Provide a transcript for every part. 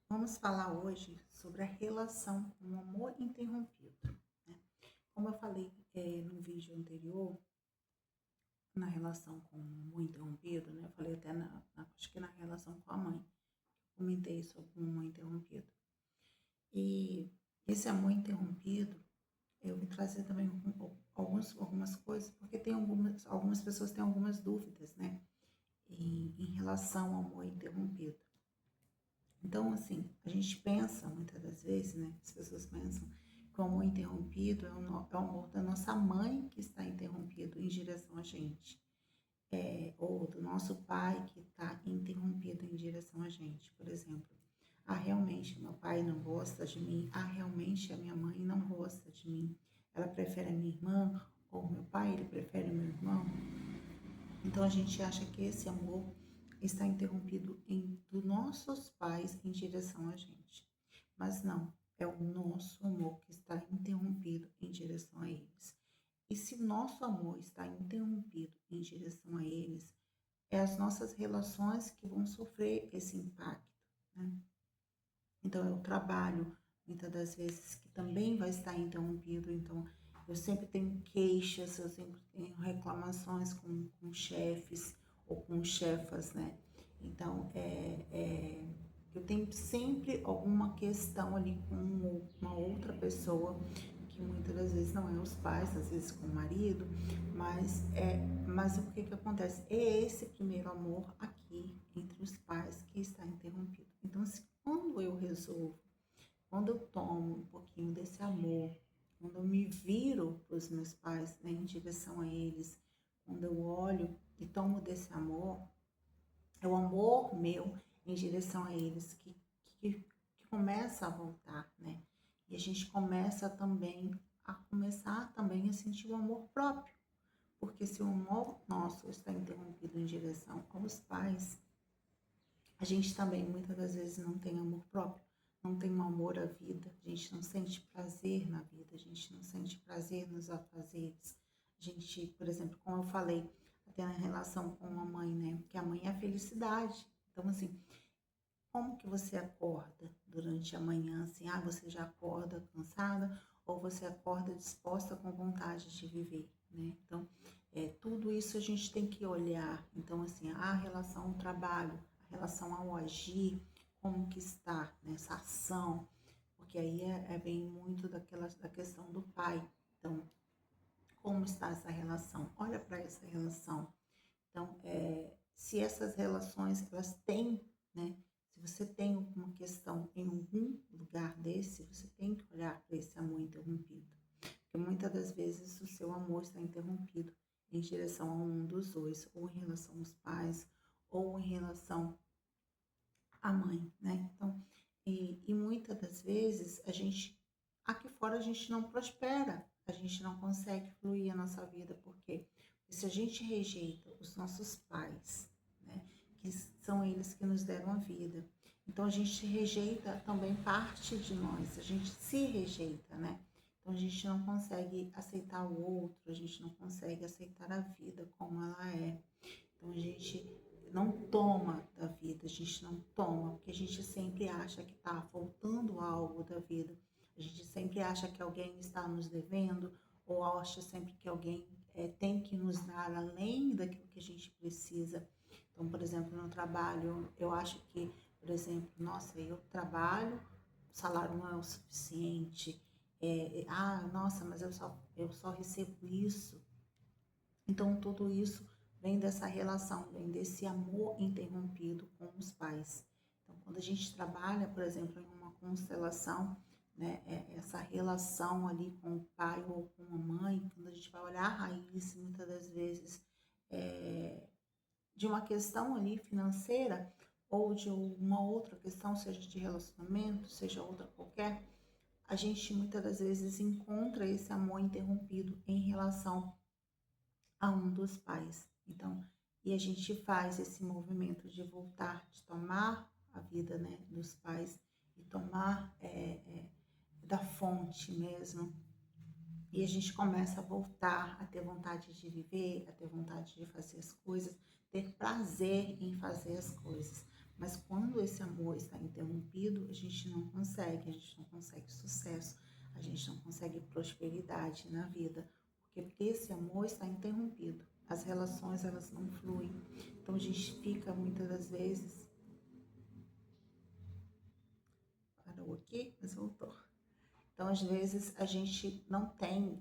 Vamos falar hoje sobre a relação com o amor interrompido, né. Como eu falei, no vídeo anterior, na relação com o amor interrompido, né, eu falei até acho que na relação com a mãe, comentei sobre o amor interrompido. E esse amor interrompido, eu vim trazer também algumas coisas, porque tem algumas pessoas têm algumas dúvidas, né, em relação ao amor interrompido. Então, assim, a gente pensa muitas das vezes, né, as pessoas pensam que o amor interrompido é o amor da nossa mãe que está interrompido em direção a gente, ou do nosso pai que está interrompido em direção a gente, por exemplo. Ah, realmente meu pai não gosta de mim. Ah, realmente a minha mãe não gosta de mim. Ela prefere a minha irmã, ou meu pai, ele prefere meu irmão. Então a gente acha que esse amor está interrompido dos nossos pais em direção a gente. Mas não, é o nosso amor que está interrompido em direção a eles. E se nosso amor está interrompido em direção a eles, é as nossas relações que vão sofrer esse impacto, né? Então é o trabalho, muitas das vezes, que também vai estar interrompido. Então eu sempre tenho queixas, eu sempre tenho reclamações com chefes ou com chefas, né? Então eu tenho sempre alguma questão ali com uma outra pessoa, que muitas das vezes não é os pais, às vezes com o marido, mas o que que acontece? É esse primeiro amor aqui entre os pais que está interrompido. Então, assim, quando eu resolvo, quando eu tomo um pouquinho desse amor, quando eu me viro para os meus pais, né, em direção a eles, quando eu olho e tomo desse amor, é o amor meu em direção a eles que começa a voltar, né? E a gente começar também a sentir o amor próprio, porque se o amor nosso está interrompido em direção aos pais, a gente também muitas das vezes não tem amor próprio, não tem um amor à vida, a gente não sente prazer na vida, a gente não sente prazer nos afazeres. A gente, por exemplo, como eu falei, até na relação com a mãe, né? Que a mãe é a felicidade. Então, assim, como que você acorda durante a manhã, assim, você já acorda cansada ou você acorda disposta com vontade de viver, né? Então, tudo isso a gente tem que olhar. Então, assim, a relação ao trabalho, a relação ao agir, como que está nessa ação, porque aí vem muito da questão do pai. Então, como está essa relação? Olha para essa relação. Então, se essas relações elas têm, né? Se você tem alguma questão em algum lugar desse, você tem que olhar para esse amor interrompido. Porque muitas das vezes o seu amor está interrompido em direção a um dos dois, ou em relação aos pais, ou em relação à mãe, né? Então, e muitas das vezes aqui fora a gente não prospera, a gente não consegue fluir a nossa vida, por quê? Porque se a gente rejeita os nossos pais, né, que são eles que nos deram a vida, então a gente rejeita também parte de nós, a gente se rejeita, né? Então a gente não consegue aceitar o outro, a gente não consegue aceitar a vida como ela é. Então a gente não toma da vida, a gente não toma, porque a gente sempre acha que está faltando algo da vida, a gente sempre acha que alguém está nos devendo, ou acha sempre que alguém tem que nos dar além daquilo que a gente precisa. Então, por exemplo, no trabalho, eu acho que, por exemplo, nossa, eu trabalho, o salário não é o suficiente, nossa, mas eu só recebo isso. Então, tudo isso vem dessa relação, vem desse amor interrompido com os pais. Então, quando a gente trabalha, por exemplo, em uma constelação, né, essa relação ali com o pai ou com a mãe, quando a gente vai olhar a raiz, muitas das vezes, de uma questão ali financeira ou de uma outra questão, seja de relacionamento, seja outra qualquer, a gente muitas das vezes encontra esse amor interrompido em relação a um dos pais. Então, e a gente faz esse movimento de voltar, de tomar a vida, né, dos pais e tomar da fonte mesmo. E a gente começa a voltar a ter vontade de viver, a ter vontade de fazer as coisas, ter prazer em fazer as coisas. Mas quando esse amor está interrompido, a gente não consegue sucesso, a gente não consegue prosperidade na vida, porque esse amor está interrompido. As relações, elas não fluem. Então a gente fica muitas das vezes, parou aqui, mas voltou. Então às vezes a gente não tem,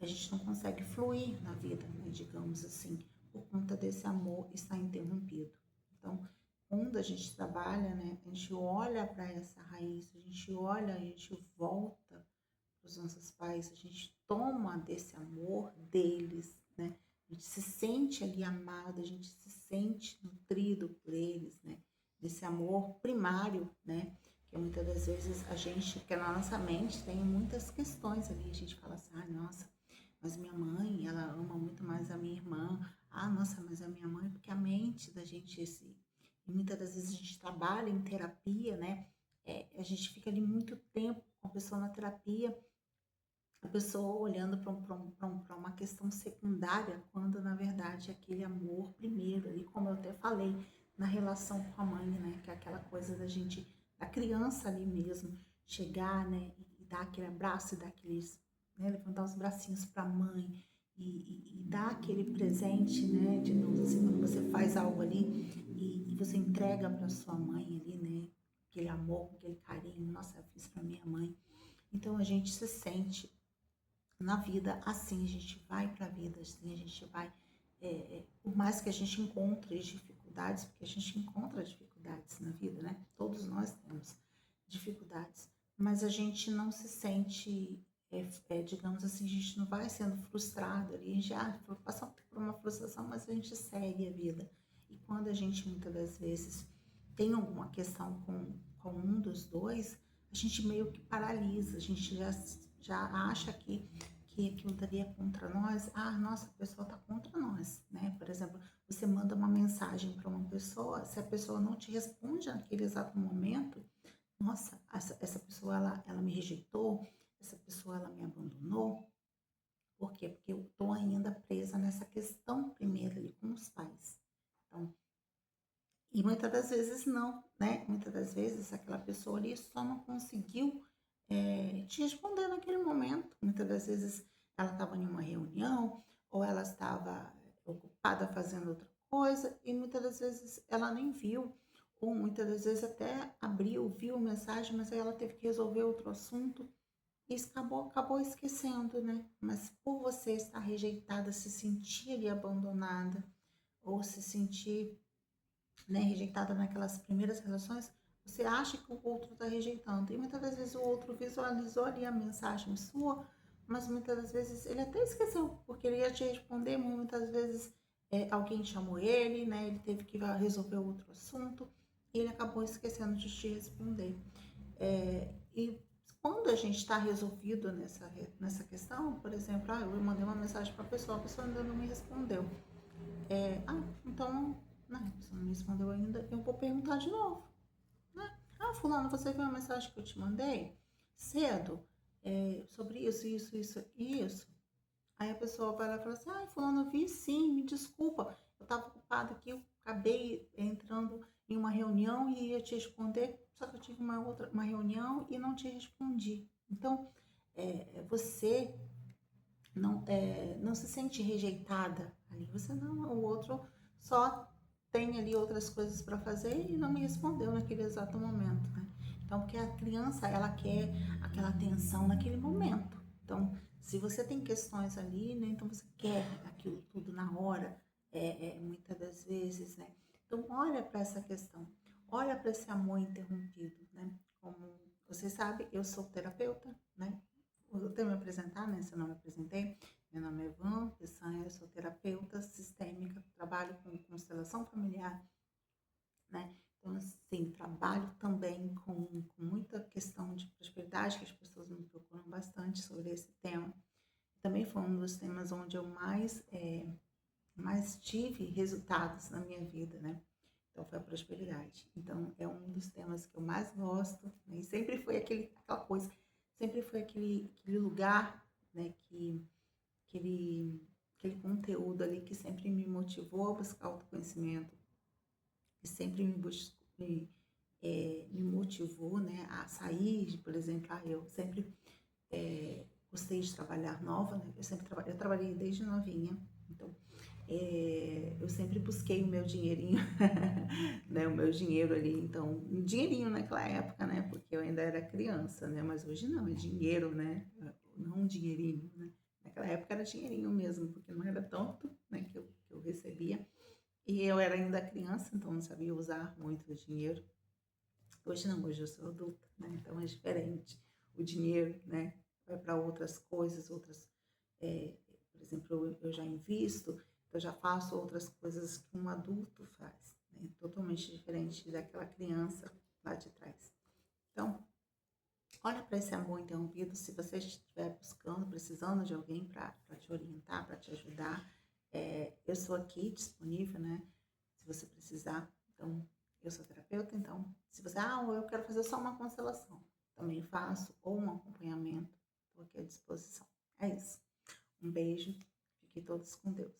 a gente não consegue fluir na vida, né, digamos assim, por conta desse amor estar interrompido. Então, quando a gente trabalha, né, a gente olha para essa raiz, a gente olha, a gente volta para os nossos pais, a gente toma desse amor deles, né? A gente se sente ali amado, a gente se sente nutrido por eles, né? Desse amor primário, né? Que muitas das vezes a gente, que na nossa mente tem muitas questões ali, a gente fala assim, ah, nossa, mas minha mãe, ela ama muito mais a minha irmã. Ah, nossa, mas a minha mãe, porque a mente da gente, e muitas das vezes a gente trabalha em terapia, né? A gente fica ali muito tempo com a pessoa na terapia, a pessoa olhando para uma questão secundária, quando na verdade aquele amor primeiro, ali, como eu até falei, na relação com a mãe, né? Que é aquela coisa da gente, da criança ali mesmo, chegar, né? E dar aquele abraço e dar aqueles, né, levantar os bracinhos para a mãe e dar aquele presente, né? Digamos assim, quando você faz algo ali e você entrega para sua mãe ali, né? Aquele amor, aquele carinho, nossa, eu fiz para minha mãe. Então a gente se sente na vida assim, a gente vai para a vida assim, a gente vai, por mais que a gente encontre dificuldades, porque a gente encontra dificuldades na vida, né? Todos nós temos dificuldades, mas a gente não se sente, digamos assim, a gente não vai sendo frustrado ali, a gente já passa por uma frustração, mas a gente segue a vida. E quando a gente muitas das vezes tem alguma questão com um dos dois, a gente meio que paralisa, a gente já acha que aquilo estaria contra nós. Ah, nossa, a pessoa está contra nós, né? Por exemplo, você manda uma mensagem para uma pessoa, se a pessoa não te responde naquele exato momento, nossa, essa pessoa ela me rejeitou, essa pessoa ela me abandonou. Por quê? Porque eu estou ainda presa nessa questão primeiro ali com os pais. Então, e muitas das vezes não, né? Muitas das vezes aquela pessoa ali só não conseguiu te responder naquele momento. Muitas das vezes ela estava em uma reunião ou ela estava ocupada fazendo outra coisa e muitas das vezes ela nem viu. Ou muitas das vezes até abriu, viu a mensagem, mas aí ela teve que resolver outro assunto e acabou esquecendo, né? Mas por você estar rejeitada, se sentir ali abandonada ou se sentir, né, rejeitada naquelas primeiras relações, você acha que o outro está rejeitando. E muitas das vezes o outro visualizou ali a mensagem sua, mas muitas das vezes ele até esqueceu, porque ele ia te responder, muitas vezes alguém chamou ele, né, ele teve que resolver outro assunto, e ele acabou esquecendo de te responder. E quando a gente está resolvido nessa questão, por exemplo, eu mandei uma mensagem para a pessoa ainda não me respondeu. Então, né, você não me respondeu ainda, eu vou perguntar de novo, né? Ah, fulano, você viu a mensagem que eu te mandei cedo? Sobre isso. Aí a pessoa vai lá e fala assim, ah, fulano, eu vi sim, me desculpa, eu estava ocupada aqui, eu acabei entrando em uma reunião e ia te responder, só que eu tive uma reunião e não te respondi. Então, você não se sente rejeitada ali. Você não, o outro só tem ali outras coisas para fazer e não me respondeu naquele exato momento, né? Então, porque a criança, ela quer aquela atenção naquele momento. Então, se você tem questões ali, né? Então você quer aquilo tudo na hora, muitas das vezes, né? Então, olha para essa questão, olha para esse amor interrompido, né? Como você sabe, eu sou terapeuta, né? Vou até me apresentar, né? Se eu não me apresentei. Meu nome é Van Peçanha, eu sou terapeuta sistêmica, trabalho com constelação familiar, né? Então, assim, trabalho também com muita questão de prosperidade, que as pessoas me procuram bastante sobre esse tema. Também foi um dos temas onde eu mais tive resultados na minha vida, né? Então, foi a prosperidade. Então, é um dos temas que eu mais gosto, né? E sempre foi aquela coisa, sempre foi aquele lugar, né? Aquele conteúdo ali que sempre me motivou a buscar autoconhecimento, que sempre me motivou, né, a sair, por exemplo, eu sempre gostei de trabalhar nova, né? Eu trabalhei desde novinha, então eu sempre busquei o meu dinheirinho, né? O meu dinheiro ali, então, um dinheirinho naquela época, né? Porque eu ainda era criança, né? Mas hoje não, é dinheiro, né? Não um dinheirinho, né? Naquela época era dinheirinho mesmo, porque não era tanto, né, que eu recebia. E eu era ainda criança, então não sabia usar muito o dinheiro. Hoje não, hoje eu sou adulta, né? Então é diferente. O dinheiro, né, vai para outras coisas, é, por exemplo, eu já invisto, eu já faço outras coisas que um adulto faz, né? Totalmente diferente daquela criança lá de trás. Então, olha para esse amor interrompido, se você estiver buscando, precisando de alguém para te orientar, para te ajudar, eu sou aqui disponível, né? Se você precisar. Então, eu sou terapeuta, então, se você, eu quero fazer só uma constelação, também faço, ou um acompanhamento, estou aqui à disposição. É isso. Um beijo, fiquem todos com Deus.